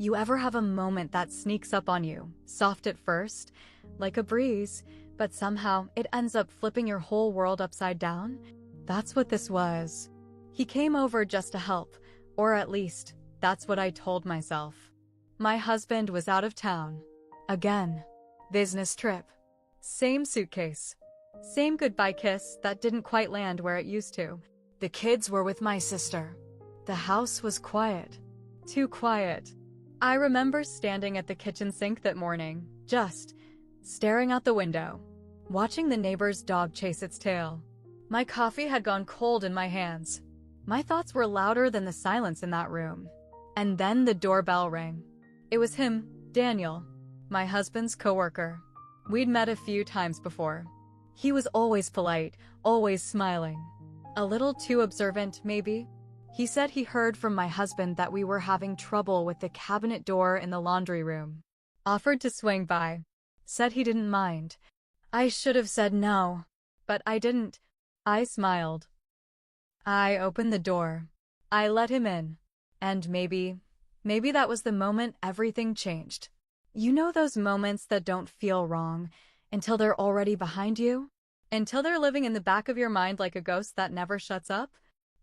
You ever have a moment that sneaks up on you, soft at first, like a breeze, but somehow it ends up flipping your whole world upside down? That's what this was. He came over just to help, or at least, that's what I told myself. My husband was out of town. Again. Business trip. Same suitcase. Same goodbye kiss that didn't quite land where it used to. The kids were with my sister. The house was quiet. Too quiet. I remember standing at the kitchen sink that morning, just staring out the window, watching the neighbor's dog chase its tail. My coffee had gone cold in my hands. My thoughts were louder than the silence in that room. And then the doorbell rang. It was him, Daniel, my husband's coworker. We'd met a few times before. He was always polite, always smiling. A little too observant, maybe. He said he heard from my husband that we were having trouble with the cabinet door in the laundry room. Offered to swing by. Said he didn't mind. I should have said no, but I didn't. I smiled. I opened the door. I let him in. And maybe that was the moment everything changed. You know those moments that don't feel wrong until they're already behind you? Until they're living in the back of your mind like a ghost that never shuts up?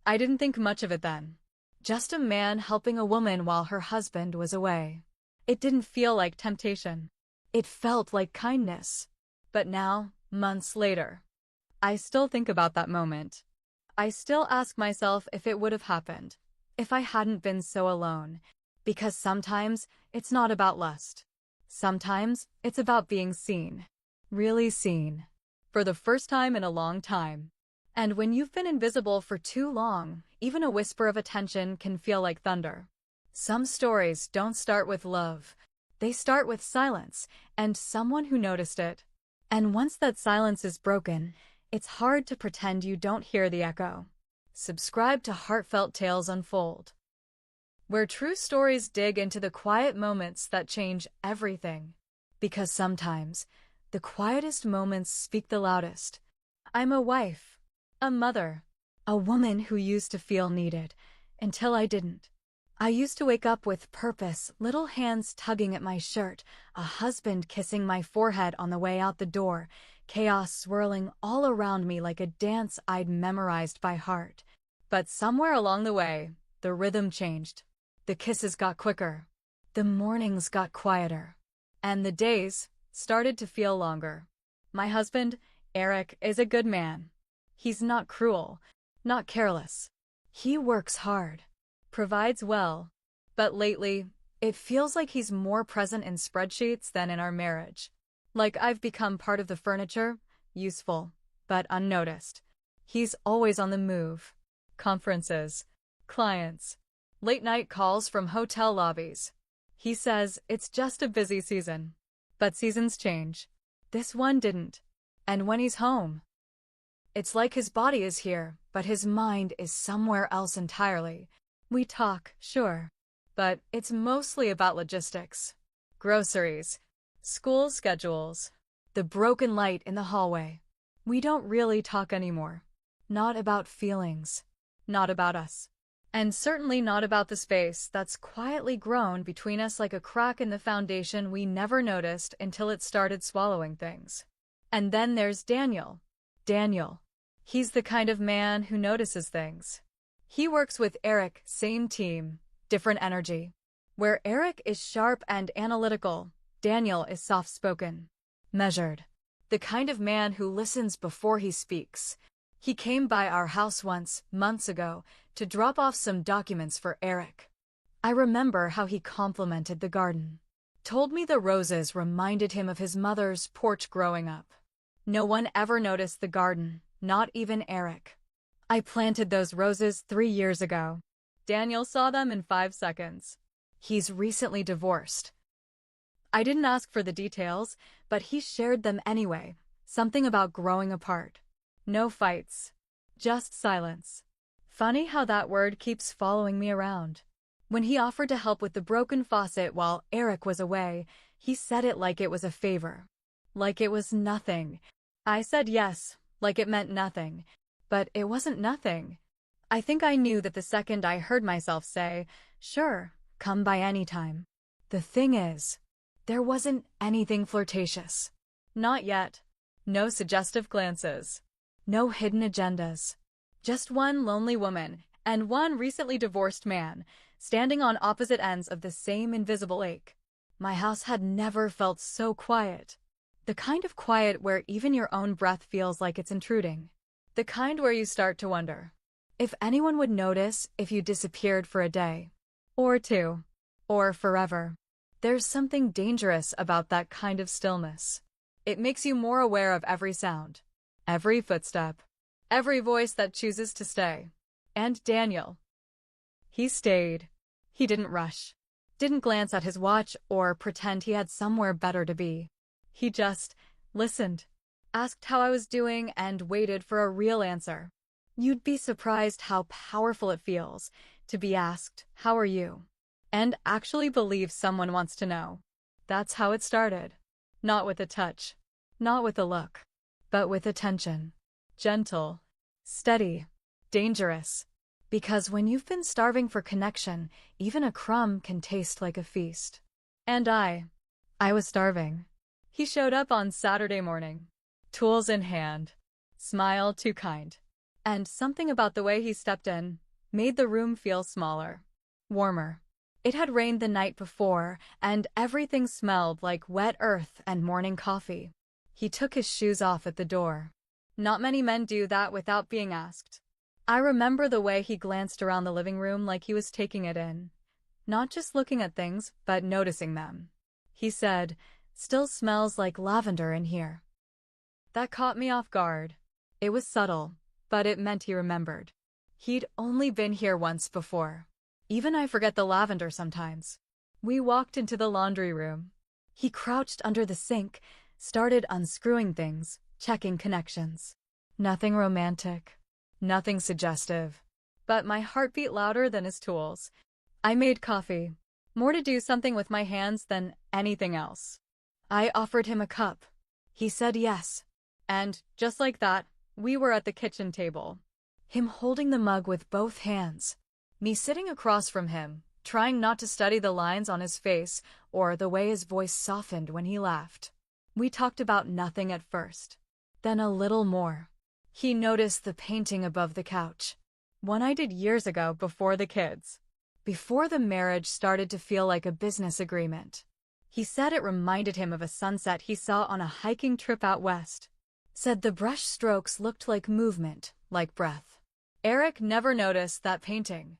I didn't think much of it then. Just a man helping a woman while her husband was away. It didn't feel like temptation. It felt like kindness. But now, months later, I still think about that moment. I still ask myself if it would have happened, if I hadn't been so alone. Because sometimes it's not about lust. Sometimes it's about being seen. Really seen. For the first time in a long time. And when you've been invisible for too long, even a whisper of attention can feel like thunder. Some stories don't start with love. They start with silence, and someone who noticed it. And once that silence is broken, it's hard to pretend you don't hear the echo. Subscribe to Heartfelt Tales Unfold, where true stories dig into the quiet moments that change everything. Because sometimes, the quietest moments speak the loudest. I'm a wife. A mother. A woman who used to feel needed, until I didn't. I used to wake up with purpose, little hands tugging at my shirt, a husband kissing my forehead on the way out the door, chaos swirling all around me like a dance I'd memorized by heart. But somewhere along the way, the rhythm changed. The kisses got quicker. The mornings got quieter. And the days started to feel longer. My husband, Eric, is a good man. He's not cruel, not careless. He works hard, provides well, but lately, it feels like he's more present in spreadsheets than in our marriage. Like I've become part of the furniture, useful, but unnoticed. He's always on the move. Conferences, clients, late-night calls from hotel lobbies. He says it's just a busy season. But seasons change. This one didn't. And when he's home, it's like his body is here, but his mind is somewhere else entirely. We talk, sure, but it's mostly about logistics. Groceries, school schedules, the broken light in the hallway. We don't really talk anymore. Not about feelings. Not about us. And certainly not about the space that's quietly grown between us like a crack in the foundation we never noticed until it started swallowing things. And then there's Daniel. Daniel. He's the kind of man who notices things. He works with Eric, same team, different energy. Where Eric is sharp and analytical, Daniel is soft-spoken, measured. The kind of man who listens before he speaks. He came by our house once, months ago, to drop off some documents for Eric. I remember how he complimented the garden. Told me the roses reminded him of his mother's porch growing up. No one ever noticed the garden. Not even Eric. I planted those roses 3 years ago. Daniel saw them in 5 seconds. He's recently divorced. I didn't ask for the details, but he shared them anyway. Something about growing apart. No fights. Just silence. Funny how that word keeps following me around. When he offered to help with the broken faucet while Eric was away, he said it like it was a favor. Like it was nothing. I said yes. Like it meant nothing. But it wasn't nothing. I think I knew that the second I heard myself say, "Sure, come by any time." The thing is, there wasn't anything flirtatious. Not yet. No suggestive glances. No hidden agendas. Just one lonely woman and one recently divorced man, standing on opposite ends of the same invisible ache. My house had never felt so quiet. The kind of quiet where even your own breath feels like it's intruding. The kind where you start to wonder if anyone would notice if you disappeared for a day, or two, or forever. There's something dangerous about that kind of stillness. It makes you more aware of every sound, every footstep, every voice that chooses to stay. And Daniel. He stayed. He didn't rush, didn't glance at his watch or pretend he had somewhere better to be. He just listened, asked how I was doing, and waited for a real answer. You'd be surprised how powerful it feels to be asked, "How are you?" and actually believe someone wants to know. That's how it started. Not with a touch, not with a look, but with attention. Gentle, steady, dangerous. Because when you've been starving for connection, even a crumb can taste like a feast. And I was starving. He showed up on Saturday morning, tools in hand, smile too kind. And something about the way he stepped in made the room feel smaller, warmer. It had rained the night before, and everything smelled like wet earth and morning coffee. He took his shoes off at the door. Not many men do that without being asked. I remember the way he glanced around the living room like he was taking it in. Not just looking at things, but noticing them. He said, "Still smells like lavender in here." That caught me off guard. It was subtle, but it meant he remembered. He'd only been here once before. Even I forget the lavender sometimes. We walked into the laundry room. He crouched under the sink, started unscrewing things, checking connections. Nothing romantic, nothing suggestive. But my heart beat louder than his tools. I made coffee, more to do something with my hands than anything else. I offered him a cup. He said yes. And, just like that, we were at the kitchen table. Him holding the mug with both hands. Me sitting across from him, trying not to study the lines on his face or the way his voice softened when he laughed. We talked about nothing at first. Then a little more. He noticed the painting above the couch. One I did years ago before the kids. Before the marriage started to feel like a business agreement. He said it reminded him of a sunset he saw on a hiking trip out west. Said the brush strokes looked like movement, like breath. Eric never noticed that painting.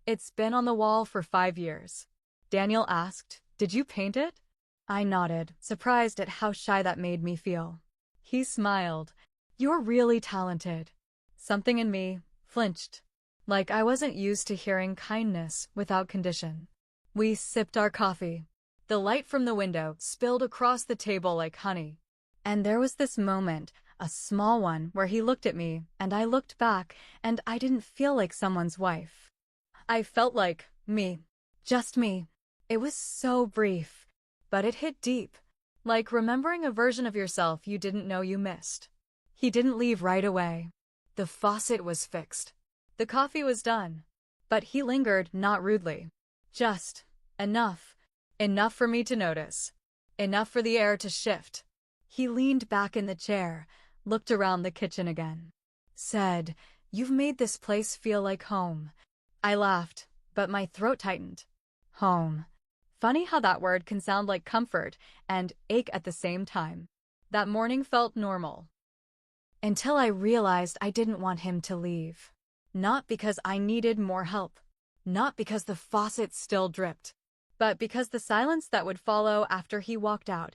"It's been on the wall for 5 years. Daniel asked, "Did you paint it?" I nodded, surprised at how shy that made me feel. He smiled. "You're really talented." Something in me flinched, like I wasn't used to hearing kindness without condition. We sipped our coffee. The light from the window spilled across the table like honey. And there was this moment, a small one, where he looked at me, and I looked back, and I didn't feel like someone's wife. I felt like me. Just me. It was so brief, but it hit deep. Like remembering a version of yourself you didn't know you missed. He didn't leave right away. The faucet was fixed. The coffee was done. But he lingered, not rudely. Just enough. Enough for me to notice. Enough for the air to shift. He leaned back in the chair, looked around the kitchen again. Said, "You've made this place feel like home." I laughed, but my throat tightened. Home. Funny how that word can sound like comfort and ache at the same time. That morning felt normal. Until I realized I didn't want him to leave. Not because I needed more help. Not because the faucet still dripped. But because the silence that would follow after he walked out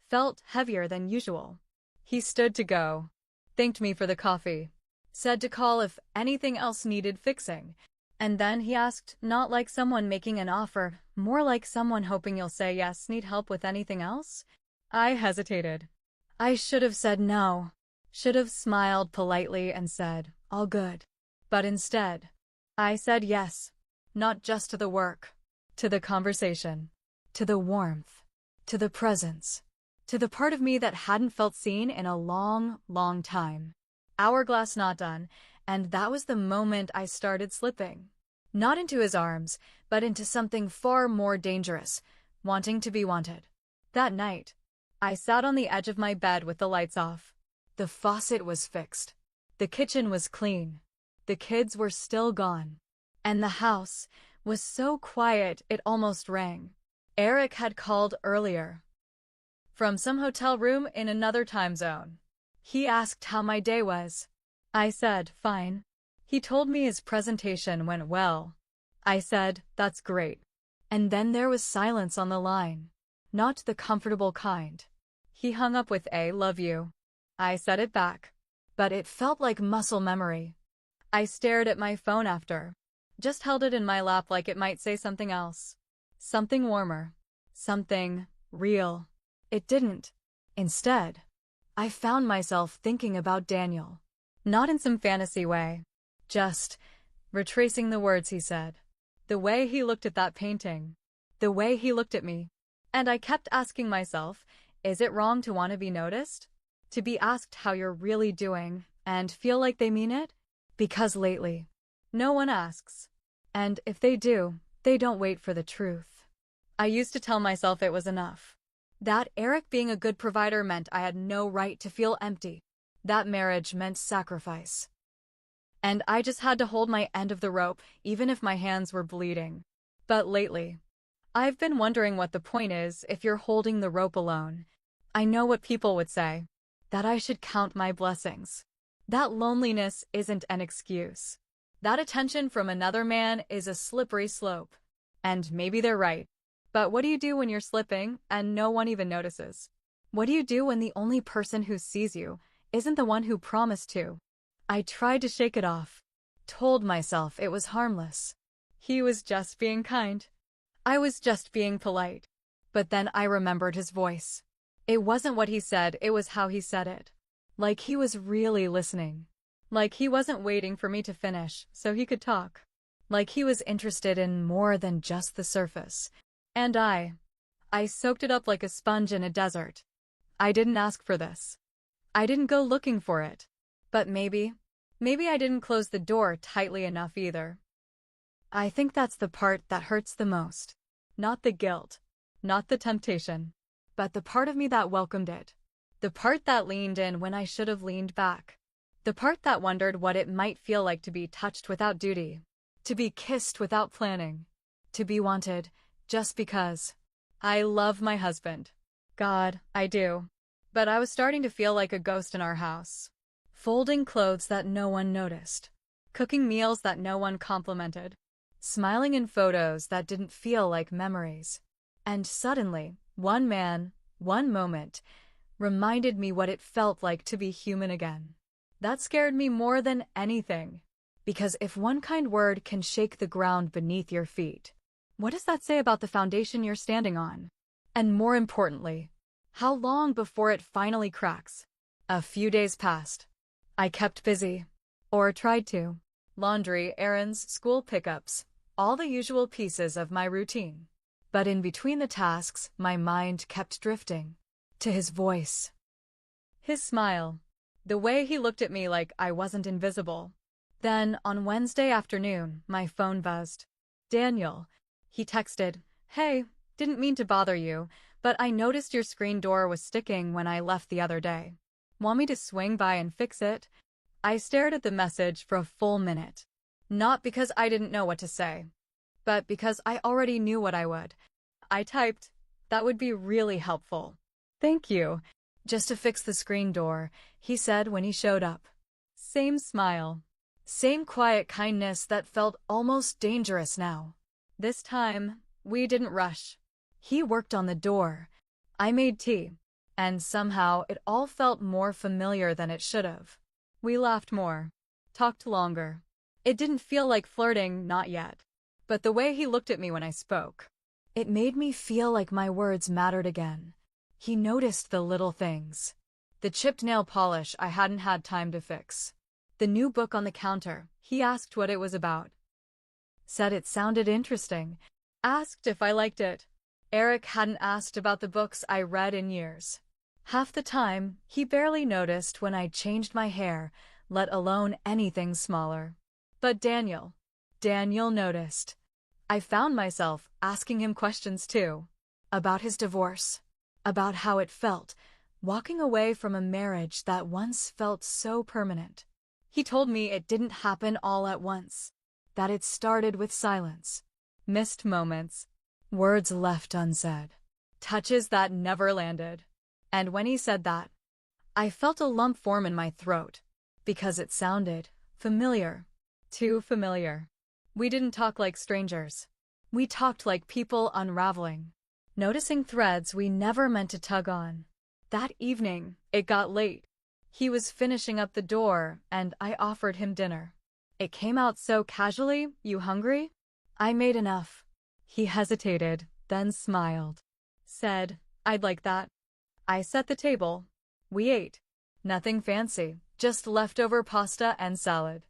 felt heavier than usual. He stood to go, thanked me for the coffee, said to call if anything else needed fixing, and then he asked, not like someone making an offer, more like someone hoping you'll say yes. "Need help with anything else?" I hesitated. I should have said no, should have smiled politely and said, "All good." But instead, I said yes, not just to the work, to the conversation, to the warmth, to the presence. To the part of me that hadn't felt seen in a long, long time. Hourglass not done, and that was the moment I started slipping. Not into his arms, but into something far more dangerous, wanting to be wanted. That night, I sat on the edge of my bed with the lights off. The faucet was fixed. The kitchen was clean. The kids were still gone. And the house was so quiet it almost rang. Eric had called earlier from some hotel room in another time zone. He asked how my day was. I said, fine. He told me his presentation went well. I said, that's great. And then there was silence on the line. Not the comfortable kind. He hung up with a love you. I said it back. But it felt like muscle memory. I stared at my phone after. Just held it in my lap like it might say something else. Something warmer. Something real. It didn't. Instead, I found myself thinking about Daniel. Not in some fantasy way. Just retracing the words he said. The way he looked at that painting. The way he looked at me. And I kept asking myself, is it wrong to want to be noticed? To be asked how you're really doing and feel like they mean it? Because lately, no one asks. And if they do, they don't wait for the truth. I used to tell myself it was enough. That Eric being a good provider meant I had no right to feel empty. That marriage meant sacrifice. And I just had to hold my end of the rope, even if my hands were bleeding. But lately, I've been wondering what the point is if you're holding the rope alone. I know what people would say. That I should count my blessings. That loneliness isn't an excuse. That attention from another man is a slippery slope. And maybe they're right. But what do you do when you're slipping and no one even notices? What do you do when the only person who sees you isn't the one who promised to? I tried to shake it off. Told myself it was harmless. He was just being kind. I was just being polite. But then I remembered his voice. It wasn't what he said, it was how he said it. Like he was really listening. Like he wasn't waiting for me to finish so he could talk. Like he was interested in more than just the surface. And I soaked it up like a sponge in a desert. I didn't ask for this. I didn't go looking for it. But maybe I didn't close the door tightly enough either. I think that's the part that hurts the most. Not the guilt. Not the temptation. But the part of me that welcomed it. The part that leaned in when I should have leaned back. The part that wondered what it might feel like to be touched without duty. To be kissed without planning. To be wanted just because. I love my husband. God, I do. But I was starting to feel like a ghost in our house. Folding clothes that no one noticed. Cooking meals that no one complimented. Smiling in photos that didn't feel like memories. And suddenly, one man, one moment, reminded me what it felt like to be human again. That scared me more than anything. Because if one kind word can shake the ground beneath your feet, what does that say about the foundation you're standing on? And more importantly, how long before it finally cracks? A few days passed. I kept busy. Or tried to. Laundry, errands, school pickups, all the usual pieces of my routine. But in between the tasks, my mind kept drifting. To his voice. His smile. The way he looked at me like I wasn't invisible. Then, on Wednesday afternoon, my phone buzzed. Daniel. He texted, "Hey, didn't mean to bother you, but I noticed your screen door was sticking when I left the other day. Want me to swing by and fix it?" I stared at the message for a full minute. Not because I didn't know what to say, but because I already knew what I would. I typed, "That would be really helpful. Thank you." Just to fix the screen door, he said when he showed up. Same smile. Same quiet kindness that felt almost dangerous now. This time, we didn't rush. He worked on the door. I made tea. And somehow it all felt more familiar than it should have. We laughed more. Talked longer. It didn't feel like flirting, not yet. But the way he looked at me when I spoke, it made me feel like my words mattered again. He noticed the little things. The chipped nail polish I hadn't had time to fix. The new book on the counter. He asked what it was about. Said it sounded interesting. Asked if I liked it. Eric hadn't asked about the books I read in years. Half the time, he barely noticed when I changed my hair, let alone anything smaller. But Daniel Daniel noticed. I found myself asking him questions too. About his divorce. About how it felt, walking away from a marriage that once felt so permanent. He told me it didn't happen all at once. That it started with silence. Missed moments. Words left unsaid. Touches that never landed. And when he said that, I felt a lump form in my throat. Because it sounded familiar. Too familiar. We didn't talk like strangers. We talked like people unraveling. Noticing threads we never meant to tug on. That evening, it got late. He was finishing up the door, and I offered him dinner. It came out so casually. You hungry? I made enough. He hesitated, then smiled. Said, I'd like that. I set the table. We ate. Nothing fancy, just leftover pasta and salad.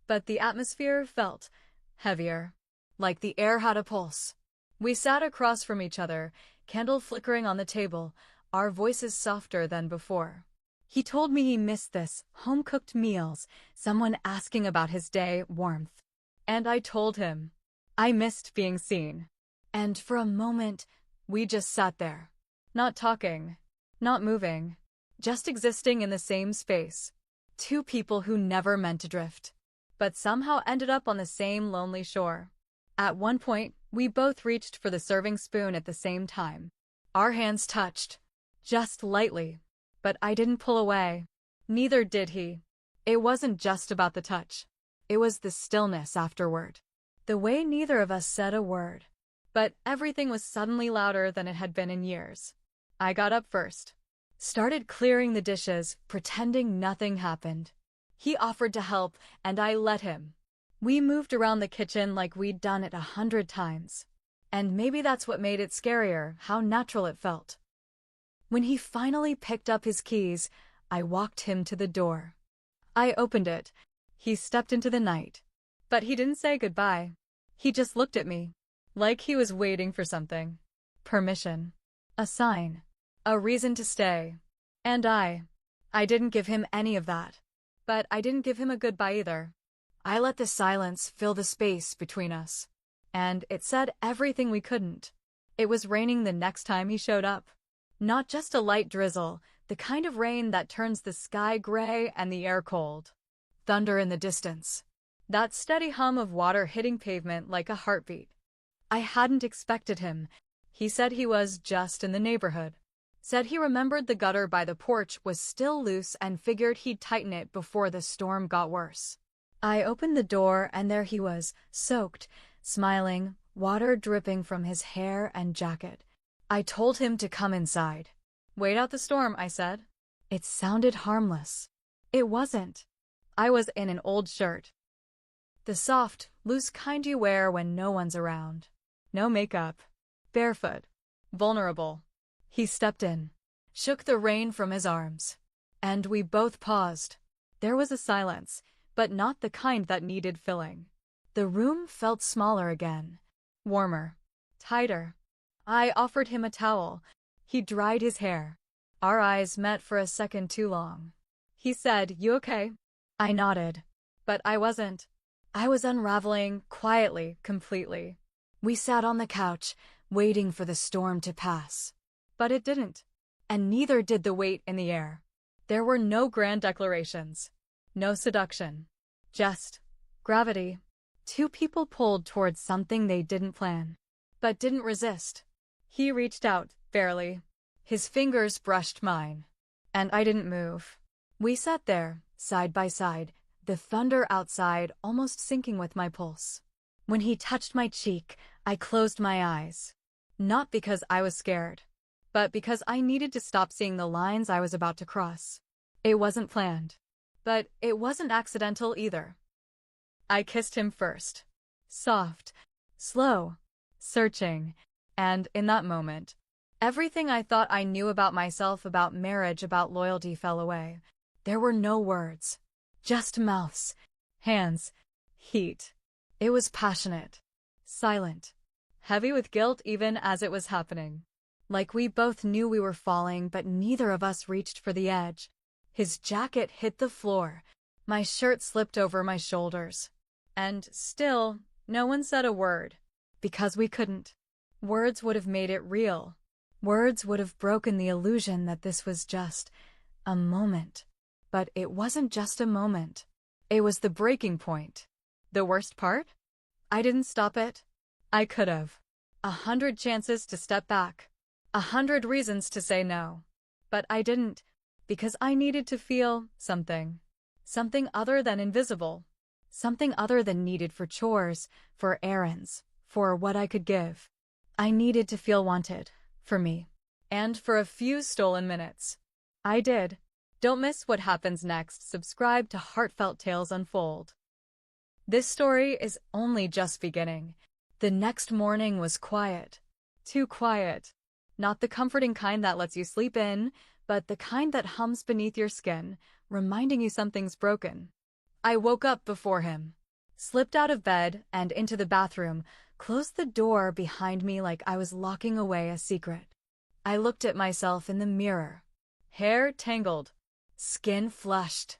But the atmosphere felt heavier. Like the air had a pulse. We sat across from each other, candle flickering on the table, our voices softer than before. He told me he missed this, home-cooked meals, someone asking about his day, warmth. And I told him. I missed being seen. And for a moment, we just sat there. Not talking. Not moving. Just existing in the same space. Two people who never meant to drift. But somehow ended up on the same lonely shore. At one point, we both reached for the serving spoon at the same time. Our hands touched. Just lightly. But I didn't pull away. Neither did he. It wasn't just about the touch. It was the stillness afterward. The way neither of us said a word. But everything was suddenly louder than it had been in years. I got up first. Started clearing the dishes, pretending nothing happened. He offered to help, and I let him. We moved around the kitchen like we'd done it 100 times. And maybe that's what made it scarier, how natural it felt. When he finally picked up his keys, I walked him to the door. I opened it. He stepped into the night. But he didn't say goodbye. He just looked at me. Like he was waiting for something. Permission. A sign. A reason to stay. And I didn't give him any of that. But I didn't give him a goodbye either. I let the silence fill the space between us. And it said everything we couldn't. It was raining the next time he showed up. Not just a light drizzle, the kind of rain that turns the sky gray and the air cold. Thunder in the distance. That steady hum of water hitting pavement like a heartbeat. I hadn't expected him. He said he was just in the neighborhood. Said he remembered the gutter by the porch was still loose and figured he'd tighten it before the storm got worse. I opened the door and there he was, soaked, smiling, water dripping from his hair and jacket. I told him to come inside. Wait out the storm, I said. It sounded harmless. It wasn't. I was in an old shirt. The soft, loose kind you wear when no one's around. No makeup. Barefoot. Vulnerable. He stepped in. Shook the rain from his arms. And we both paused. There was a silence, but not the kind that needed filling. The room felt smaller again. Warmer. Tighter. I offered him a towel. He dried his hair. Our eyes met for a second too long. He said, "You okay?" I nodded. But I wasn't. I was unraveling, quietly, completely. We sat on the couch, waiting for the storm to pass. But it didn't. And neither did the weight in the air. There were no grand declarations. No seduction. Just gravity. Two people pulled towards something they didn't plan. But didn't resist. He reached out, barely. His fingers brushed mine. And I didn't move. We sat there, side by side, the thunder outside almost syncing with my pulse. When he touched my cheek, I closed my eyes. Not because I was scared, but because I needed to stop seeing the lines I was about to cross. It wasn't planned. But it wasn't accidental either. I kissed him first. Soft. Slow. Searching. And in that moment, everything I thought I knew about myself, about marriage, about loyalty fell away. There were no words. Just mouths. Hands. Heat. It was passionate. Silent. Heavy with guilt even as it was happening. Like we both knew we were falling, but neither of us reached for the edge. His jacket hit the floor. My shirt slipped over my shoulders. And still, no one said a word. Because we couldn't. Words would have made it real. Words would have broken the illusion that this was just a moment. But it wasn't just a moment. It was the breaking point. The worst part? I didn't stop it. I could have. 100 chances to step back. 100 reasons to say no. But I didn't, because I needed to feel something. Something other than invisible. Something other than needed for chores, for errands, for what I could give. I needed to feel wanted, for me. And for a few stolen minutes. I did. Don't miss what happens next. Subscribe to Heartfelt Tales Unfold. This story is only just beginning. The next morning was quiet. Too quiet. Not the comforting kind that lets you sleep in, but the kind that hums beneath your skin, reminding you something's broken. I woke up before him, slipped out of bed and into the bathroom, closed the door behind me like I was locking away a secret. I looked at myself in the mirror. Hair tangled, skin flushed,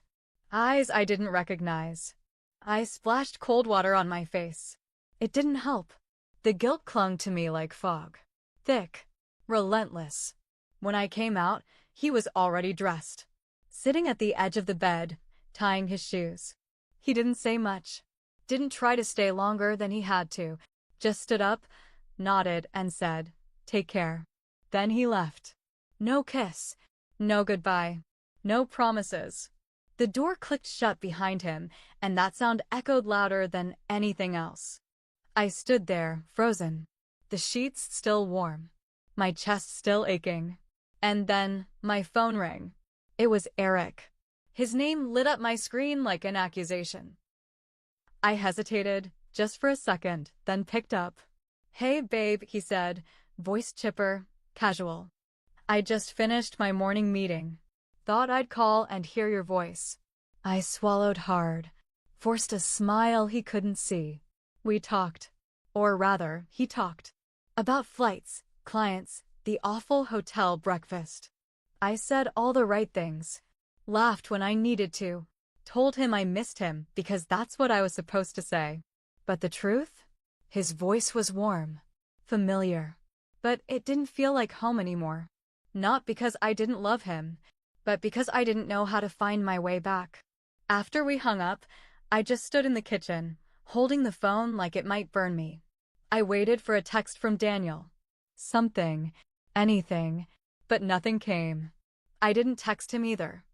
eyes I didn't recognize. I splashed cold water on my face. It didn't help. The guilt clung to me like fog. Thick, relentless. When I came out, he was already dressed, sitting at the edge of the bed, tying his shoes. He didn't say much, didn't try to stay longer than he had to, just stood up, nodded, and said, "Take care." Then he left. No kiss, no goodbye, no promises. The door clicked shut behind him, and that sound echoed louder than anything else. I stood there, frozen, the sheets still warm, my chest still aching. And then my phone rang. It was Eric. His name lit up my screen like an accusation. I hesitated, just for a second, then picked up. "Hey, babe," he said, voice chipper, casual. "I just finished my morning meeting. Thought I'd call and hear your voice." I swallowed hard, forced a smile he couldn't see. We talked. Or rather, he talked. About flights, clients, the awful hotel breakfast. I said all the right things. Laughed when I needed to. Told him I missed him because that's what I was supposed to say. But the truth? His voice was warm. Familiar. But it didn't feel like home anymore. Not because I didn't love him, but because I didn't know how to find my way back. After we hung up, I just stood in the kitchen, holding the phone like it might burn me. I waited for a text from Daniel. Something, anything, but nothing came. I didn't text him either.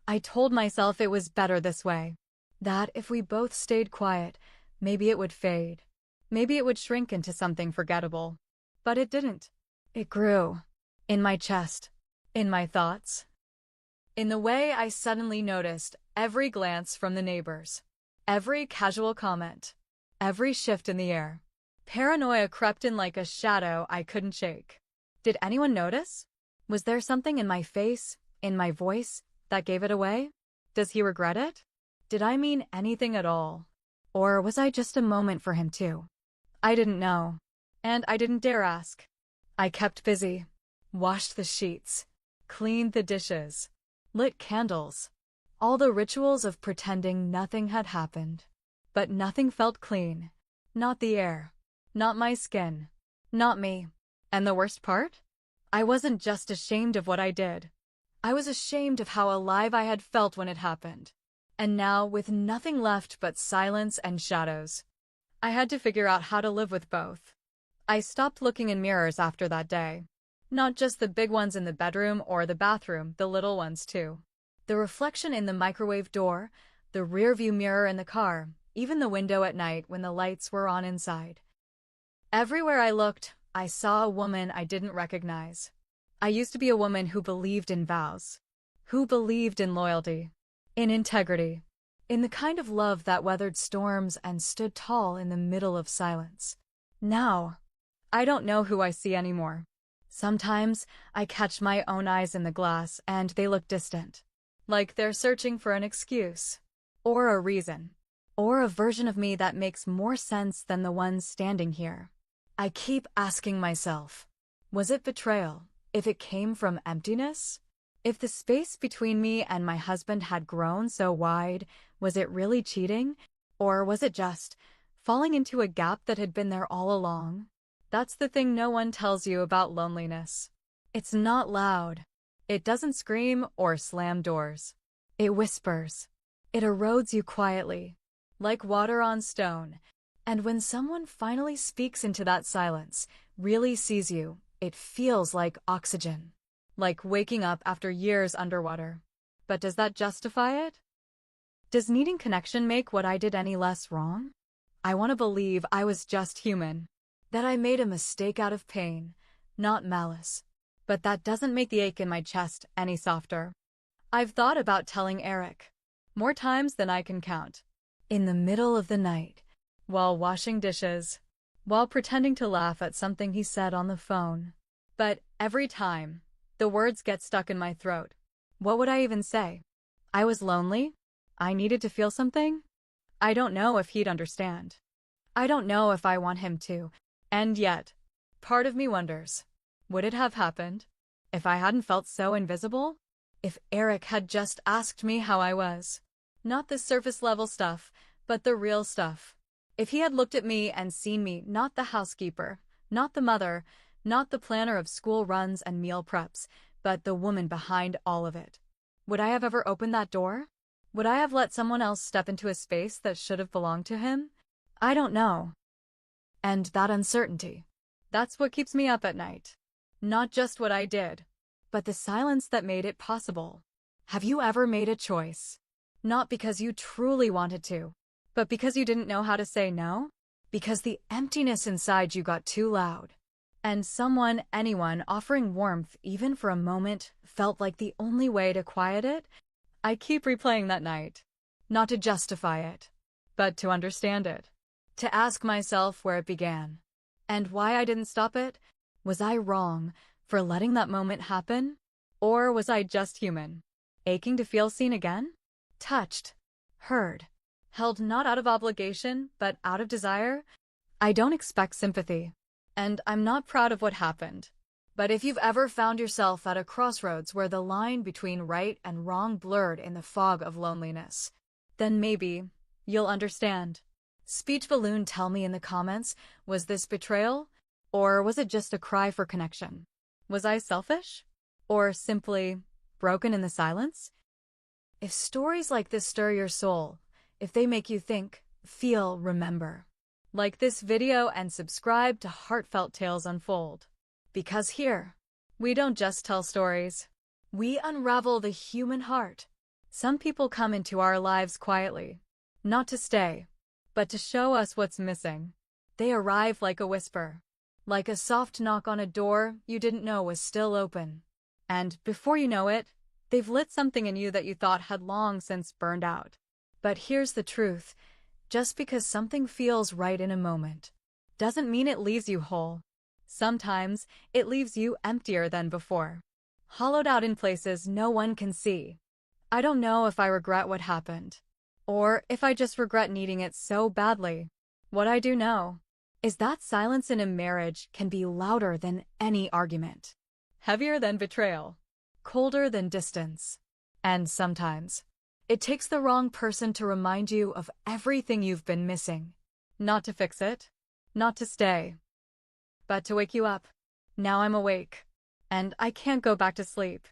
I told myself it was better this way. That if we both stayed quiet, maybe it would fade. Maybe it would shrink into something forgettable. But it didn't. It grew. In my chest. In my thoughts. In the way I suddenly noticed every glance from the neighbors. Every casual comment. Every shift in the air. Paranoia crept in like a shadow I couldn't shake. Did anyone notice? Was there something in my face, in my voice, that gave it away? Does he regret it? Did I mean anything at all? Or was I just a moment for him too? I didn't know. And I didn't dare ask. I kept busy. Washed the sheets. Cleaned the dishes. Lit candles. All the rituals of pretending nothing had happened. But nothing felt clean. Not the air. Not my skin. Not me. And the worst part? I wasn't just ashamed of what I did. I was ashamed of how alive I had felt when it happened. And now, with nothing left but silence and shadows, I had to figure out how to live with both. I stopped looking in mirrors after that day. Not just the big ones in the bedroom or the bathroom, the little ones too. The reflection in the microwave door, the rearview mirror in the car, even the window at night when the lights were on inside. Everywhere I looked, I saw a woman I didn't recognize. I used to be a woman who believed in vows, who believed in loyalty, in integrity, in the kind of love that weathered storms and stood tall in the middle of silence. Now, I don't know who I see anymore. Sometimes I catch my own eyes in the glass and they look distant, like they're searching for an excuse, or a reason, or a version of me that makes more sense than the one standing here. I keep asking myself, was it betrayal? If it came from emptiness? If the space between me and my husband had grown so wide, was it really cheating? Or was it just falling into a gap that had been there all along? That's the thing no one tells you about loneliness. It's not loud. It doesn't scream or slam doors. It whispers. It erodes you quietly, like water on stone. And when someone finally speaks into that silence, really sees you, it feels like oxygen. Like waking up after years underwater. But does that justify it? Does needing connection make what I did any less wrong? I want to believe I was just human. That I made a mistake out of pain, not malice. But that doesn't make the ache in my chest any softer. I've thought about telling Eric. More times than I can count. In the middle of the night. While washing dishes. While pretending to laugh at something he said on the phone. But every time, the words get stuck in my throat. What would I even say? I was lonely? I needed to feel something? I don't know if he'd understand. I don't know if I want him to. And yet, part of me wonders, would it have happened if I hadn't felt so invisible? If Eric had just asked me how I was? Not the surface level stuff, but the real stuff. If he had looked at me and seen me, not the housekeeper, not the mother, not the planner of school runs and meal preps, but the woman behind all of it. Would I have ever opened that door? Would I have let someone else step into a space that should have belonged to him? I don't know. And that uncertainty. That's what keeps me up at night. Not just what I did, but the silence that made it possible. Have you ever made a choice? Not because you truly wanted to, but because you didn't know how to say no? Because the emptiness inside you got too loud. And someone, anyone, offering warmth even for a moment felt like the only way to quiet it? I keep replaying that night. Not to justify it, but to understand it. To ask myself where it began. And why I didn't stop it? Was I wrong for letting that moment happen? Or was I just human? Aching to feel seen again? Touched. Heard. Held not out of obligation, but out of desire? I don't expect sympathy. And I'm not proud of what happened. But if you've ever found yourself at a crossroads where the line between right and wrong blurred in the fog of loneliness, then maybe you'll understand. Speech balloon, tell me in the comments, was this betrayal? Or was it just a cry for connection? Was I selfish? Or simply broken in the silence? If stories like this stir your soul, if they make you think, feel, remember, like this video and subscribe to Heartfelt Tales Unfold. Because here, we don't just tell stories. We unravel the human heart. Some people come into our lives quietly, not to stay, but to show us what's missing. They arrive like a whisper, like a soft knock on a door you didn't know was still open. And before you know it, they've lit something in you that you thought had long since burned out. But here's the truth. Just because something feels right in a moment, doesn't mean it leaves you whole. Sometimes, it leaves you emptier than before. Hollowed out in places no one can see. I don't know if I regret what happened, or if I just regret needing it so badly. What I do know is that silence in a marriage can be louder than any argument, heavier than betrayal, colder than distance. And sometimes, it takes the wrong person to remind you of everything you've been missing. Not to fix it, not to stay, but to wake you up. Now I'm awake, and I can't go back to sleep.